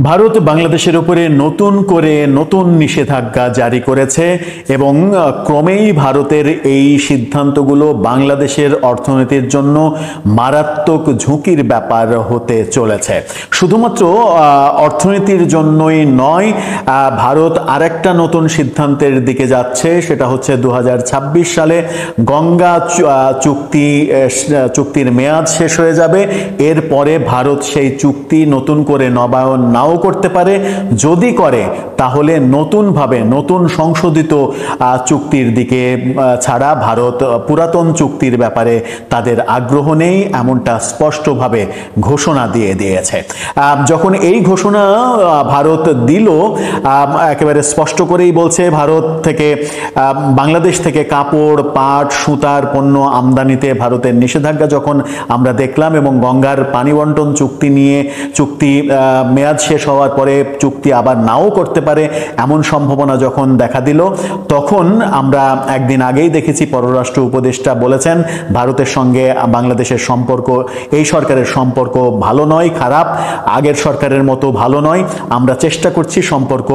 ভারত বাংলাদেশের উপরে নতুন করে নতুন নিষেধাজ্ঞা জারি করেছে এবং ক্রমেই ভারতের এই সিদ্ধান্তগুলো বাংলাদেশের অর্থনীতির জন্য মারাত্মক ঝুঁকির ব্যাপার হতে চলেছে। শুধুমাত্র অর্থনীতির জন্যই নয়, ভারত আরেকটা নতুন সিদ্ধান্তের দিকে যাচ্ছে, সেটা হচ্ছে 2026 সালে গঙ্গা চুক্তির মেয়াদ শেষ হয়ে যাবে। এরপরে ভারত সেই চুক্তি নতুন করে নবায়ন নাও করতে পারে। যদি করে তাহলে নতুনভাবে নতুন সংশোধিত চুক্তির দিকে ছাড়া ভারত পুরাতন চুক্তির ব্যাপারে তাদের আগ্রহ নেই, এমনটা স্পষ্টভাবে ঘোষণা দিয়ে দিয়েছে। যখন এই ঘোষণা ভারত দিল, একেবারে স্পষ্ট করেই বলছে ভারত থেকে বাংলাদেশ থেকে কাপড়, পাট, সুতার পণ্য আমদানিতে ভারতের নিষেধাজ্ঞা যখন আমরা দেখলাম এবং গঙ্গার পানি বন্টন চুক্তি মেয়াদ শেষ হওয়ার পরে চুক্তি আবার নাও করতে পারে এমন সম্ভাবনা যখন দেখা দিল, তখন আমরা একদিন আগেই দেখেছি পররাষ্ট্র উপদেষ্টা বলেছেন ভারতের সঙ্গে বাংলাদেশের সম্পর্ক, এই সরকারের সম্পর্ক ভালো নয়, খারাপ, আগের সরকারের মতো ভালো নয়। আমরা চেষ্টা করছি সম্পর্ক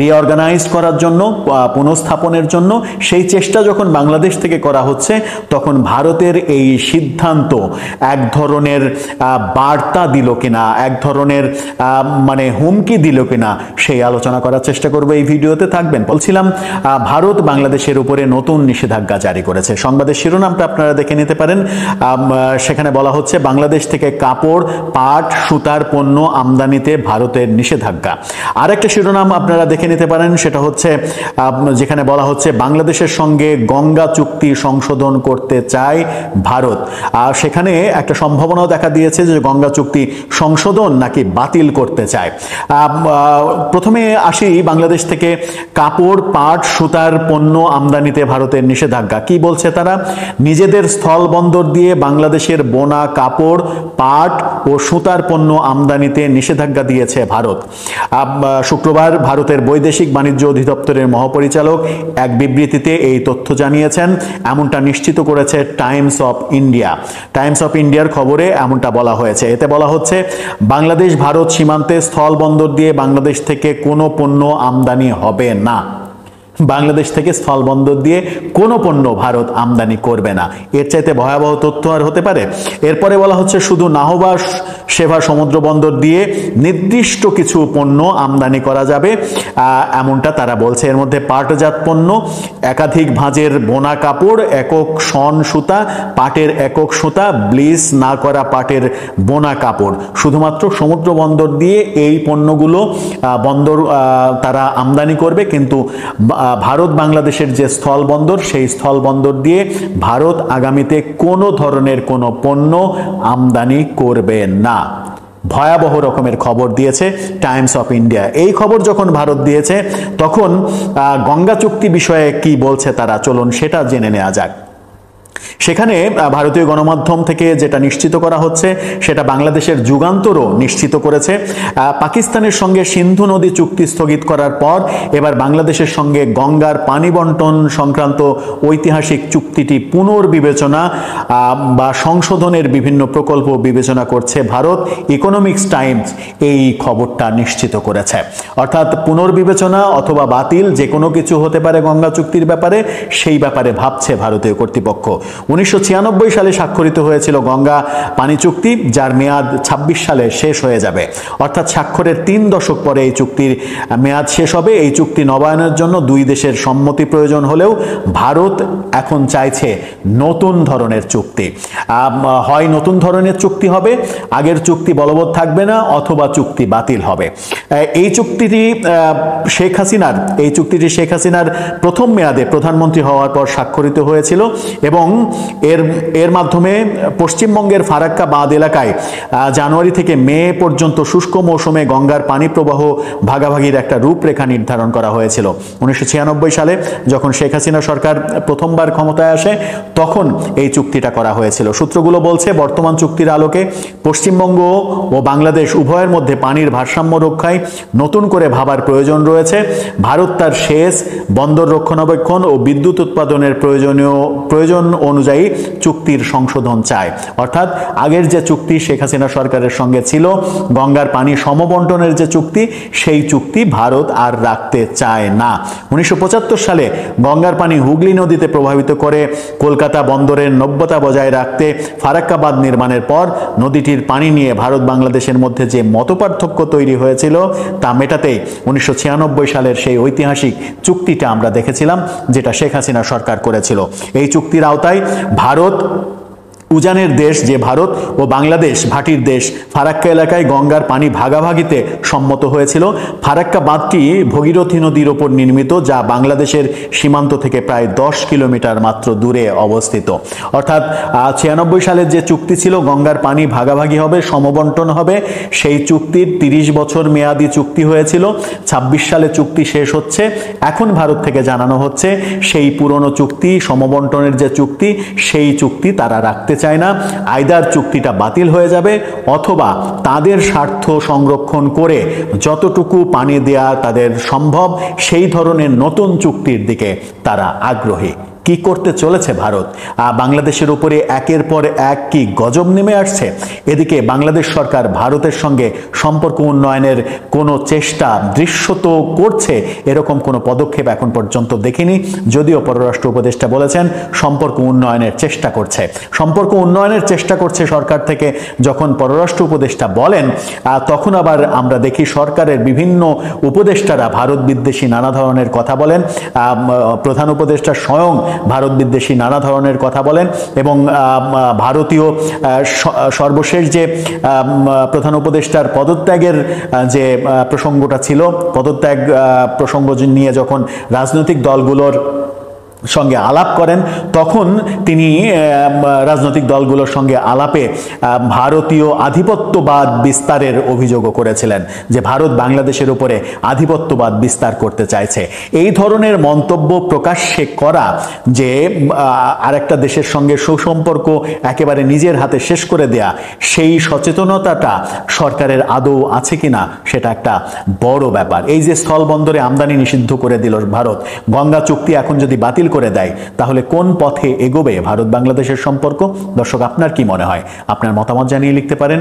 রিঅর্গানাইজ করার জন্য, পুনঃস্থাপনের জন্য। সেই চেষ্টা যখন বাংলাদেশ থেকে করা হচ্ছে, তখন ভারতের এই সিদ্ধান্ত এক ধরনের বার্তা দিল কিনা, এক ধরনের মানে হুমকি দিল কিনা, সেই আলোচনা করার চেষ্টা করবো এই ভিডিওতে। থাকবেন। বলছিলাম ভারত বাংলাদেশের উপরে নতুন নিষেধাজ্ঞা জারি করেছে। সংবাদের শিরোনামটা আপনারা দেখে নিতে পারেন। সেখানে বলা হচ্ছে বাংলাদেশ থেকে কাপড়, পাট, সুতার পণ্য আমদানিতে ভারতের নিষেধাজ্ঞা। আরেকটা শিরোনাম আপনারা দেখে নিতে পারেন, সেটা হচ্ছে যেখানে বলা হচ্ছে বাংলাদেশের সঙ্গে গঙ্গা চুক্তি সংশোধন করতে চায় ভারত। আর সেখানে একটা সম্ভাবনাও দেখা দিয়েছে যে গঙ্গা চুক্তি সংশোধন নাকি বাতিল করতে চায়। প্রথমে আসি বাংলাদেশ থেকে কাপড়, পাট, সুতার পণ্য আমদানিতে ভারতের নিষেধাজ্ঞা। কি বলছে তারা? নিজেদের স্থল বন্দর দিয়ে বাংলাদেশের বোনা কাপড়, পাট ও সুতার পণ্য আমদানিতে নিষেধাজ্ঞা দিয়েছে ভারত। শুক্রবার ভারতের বৈদেশিক বাণিজ্য অধিদপ্তরের মহাপরিচালক এক বিবৃতিতে এই তথ্য জানিয়েছেন। এমনটা নিশ্চিত করেছে Times of India. Times of ইন্ডিয়ার খবরে এমনটা বলা হয়েছে। এতে বলা হচ্ছে বাংলাদেশ ভারত সীমান্তে স্থল বন্দর দিয়ে বাংলাদেশ থেকে কোনো পণ্য আমদানি হবে না। বাংলাদেশ থেকে স্থলবন্দর দিয়ে কোনো পণ্য ভারত আমদানি করবে না। এর চাইতে ভয়াবহ তথ্য আর হতে পারে? এরপরে বলা হচ্ছে শুধু নাহবা সেবা সমুদ্র বন্দর দিয়ে নির্দিষ্ট কিছু পণ্য আমদানি করা যাবে, এমনটা তারা বলছে। এর মধ্যে পাটজাত পণ্য, একাধিক ভাঁজের বোনা কাপড়, একক শন সুতা, পাটের একক সুতা, ব্লিচ না করা পাটের বোনা কাপড়, শুধুমাত্র সমুদ্র বন্দর দিয়ে এই পণ্যগুলো তারা আমদানি করবে। কিন্তু ভারত বাংলাদেশের যে স্থল বন্দর, সেই স্থল বন্দর দিয়ে ভারত আগামীতে কোনো ধরনের কোনো পণ্য আমদানি করবে না। ভয়াবহ রকমের খবর দিয়েছে টাইমস অফ ইন্ডিয়া। এই খবর যখন ভারত দিয়েছে, তখন গঙ্গা চুক্তি বিষয়ে কি বলছে তারা, চলুন সেটা জেনে নেওয়া যাক। সেখানে ভারতীয় গণমাধ্যম থেকে যেটা নিশ্চিত করা হচ্ছে, সেটা বাংলাদেশের যুগান্তরও নিশ্চিত করেছে। পাকিস্তানের সঙ্গে সিন্ধু নদী চুক্তি স্থগিত করার পর এবার বাংলাদেশের সঙ্গে গঙ্গার পানি বন্টন সংক্রান্ত ঐতিহাসিক চুক্তিটি পুনর্বিবেচনা বা সংশোধনের বিভিন্ন প্রকল্প বিবেচনা করছে ভারত। ইকোনমিক্স টাইমস এই খবরটা নিশ্চিত করেছে। অর্থাৎ পুনর্বিবেচনা অথবা বাতিল যে কোনো কিছু হতে পারে গঙ্গা চুক্তির ব্যাপারে, সেই ব্যাপারে ভাবছে ভারতীয় কর্তৃপক্ষ। 1996 সালে স্বাক্ষরিত হয়েছিল গঙ্গা পানি চুক্তি, যার মেয়াদ 26 সালে শেষ হয়ে যাবে। অর্থাৎ স্বাক্ষরের 3 দশক পরে এই চুক্তির মেয়াদ শেষ হবে। এই চুক্তি নবায়নের জন্য দুই দেশের সম্মতি প্রয়োজন হলেও ভারত এখন চাইছে নতুন ধরনের চুক্তি। হয় নতুন ধরনের চুক্তি হবে, আগের চুক্তি বলবৎ থাকবে না, অথবা চুক্তি বাতিল হবে। এই চুক্তিটি শেখ হাসিনার প্রথম মেয়াদে প্রধানমন্ত্রী হওয়ার পর স্বাক্ষরিত হয়েছিল এবং এর মাধ্যমে পশ্চিমবঙ্গের ফারাক্কা বাঁধ এলাকায় জানুয়ারি থেকে মে পর্যন্ত শুষ্ক মৌসুমে গঙ্গার পানি প্রবাহ ভাগাভাগির একটা রূপরেখা নির্ধারণ করা হয়েছিল। 1996 সালে যখন শেখ হাসিনা সরকার প্রথমবার ক্ষমতায় আসে, তখন এই চুক্তিটা করা হয়েছিল। সূত্রগুলো বলছে বর্তমান চুক্তির আলোকে পশ্চিমবঙ্গ ও বাংলাদেশ উভয়ের মধ্যে পানির ভারসাম্য রক্ষায় নতুন করে ভাবার প্রয়োজন রয়েছে। ভারত তার সেচ, বন্দর রক্ষণাবেক্ষণ ও বিদ্যুৎ উৎপাদনের প্রয়োজন অনুযায়ী চুক্তির সংশোধন চায়। অর্থাৎ আগের যে চুক্তি শেখ হাসিনা সরকারের সঙ্গে ছিল, গঙ্গার পানি সমবন্টনের যে চুক্তি, সেই চুক্তি ভারত আর রাখতে চায় না। 1975 সালে গঙ্গার পানি হুগলি নদীতে প্রভাবিত করে কলকাতা বন্দরের নব্যতা বজায় রাখতে ফারাক্কা বাঁধ নির্মাণের পর নদীটির পানি নিয়ে ভারত বাংলাদেশের মধ্যে যে মতপার্থক্য তৈরি হয়েছিল তা মেটাতে 1996 সালের সেই ঐতিহাসিক চুক্তিটা আমরা দেখেছিলাম, যেটা শেখ হাসিনা সরকার করেছিল। এই চুক্তির আওতায় ভারত, উজানের দেশ যে ভারত ও বাংলাদেশ ভাটির দেশ, ফারাক্কা এলাকায় গঙ্গার পানি ভাগাভাগিতে সম্মত হয়েছিল। ফারাক্কা বাঁধটি ভগীরথী নদীর ওপর নির্মিত, যা বাংলাদেশের সীমান্ত থেকে প্রায় 10 কিলোমিটার মাত্র দূরে অবস্থিত। অর্থাৎ 96 সালের যে চুক্তি ছিল, গঙ্গার পানি ভাগাভাগি হবে, সমবন্টন হবে, সেই চুক্তির 30 বছর মেয়াদি চুক্তি হয়েছিল। 26 সালে চুক্তি শেষ হচ্ছে। এখন ভারত থেকে জানানো হচ্ছে সেই পুরনো চুক্তি, সমবন্টনের যে চুক্তি, সেই চুক্তি তারা রাখতে চায় না। আইদার চুক্তিটা বাতিল হয়ে যাবে, অথবা তাদের স্বার্থ সংরক্ষণ করে যতটুকু পানি দেয়া তাদের সম্ভব সেই ধরনের নতুন চুক্তির দিকে তারা আগ্রহী। কি করতে চলেছে ভারত? বাংলাদেশের উপরে একের পর এক কি গজব নেমে আসছে। এদিকে বাংলাদেশ সরকার ভারতের সঙ্গে সম্পর্ক উন্নয়নের কোনো চেষ্টা দৃশ্যত করছে, এরকম কোনো পদক্ষেপ এখন পর্যন্ত দেখিনি। যদিও পররাষ্ট্র উপদেষ্টা বলেছেন সম্পর্ক উন্নয়নের চেষ্টা করছে। সম্পর্ক উন্নয়নের চেষ্টা করছে সরকার থেকে যখন পররাষ্ট্র উপদেষ্টা বলেন, তখন আবার আমরা দেখি সরকারের বিভিন্ন উপদেষ্টারা ভারত বিদ্বেষী নানা ধরনের কথা বলেন। প্রধান উপদেষ্টা স্বয়ং ভারত বিদ্বেষী নানা ধরনের কথা বলেন, এবং ভারতীয় সর্বশেষ যে প্রধান উপদেষ্টার পদত্যাগের যে প্রসঙ্গটা ছিল, পদত্যাগ প্রসঙ্গ নিয়ে যখন রাজনৈতিক দলগুলোর সঙ্গে আলাপ করেন, তখন তিনি রাজনৈতিক দলগুলোর সঙ্গে আলাপে ভারতীয় আধিপত্যবাদ বিস্তারের অভিযোগও করেছিলেন, যে ভারত বাংলাদেশের উপরে আধিপত্যবাদ বিস্তার করতে চাইছে। এই ধরনের মন্তব্য প্রকাশ্যে করা, যে আরেকটা দেশের সঙ্গে সুসম্পর্ক একেবারে নিজের হাতে শেষ করে দেয়া, সেই সচেতনতাটা সরকারের আদৌ আছে কিনা সেটা একটা বড় ব্যাপার। এই যে স্থলবন্দরে আমদানি নিষিদ্ধ করে দিল ভারত, গঙ্গা চুক্তি এখন যদি বাতিল করে দেয়, তাহলে কোন পথে এগোবে ভারত বাংলাদেশের সম্পর্ক? দর্শক, আপনার কি মনে হয়? আপনার মতামত জানিয়ে লিখতে পারেন।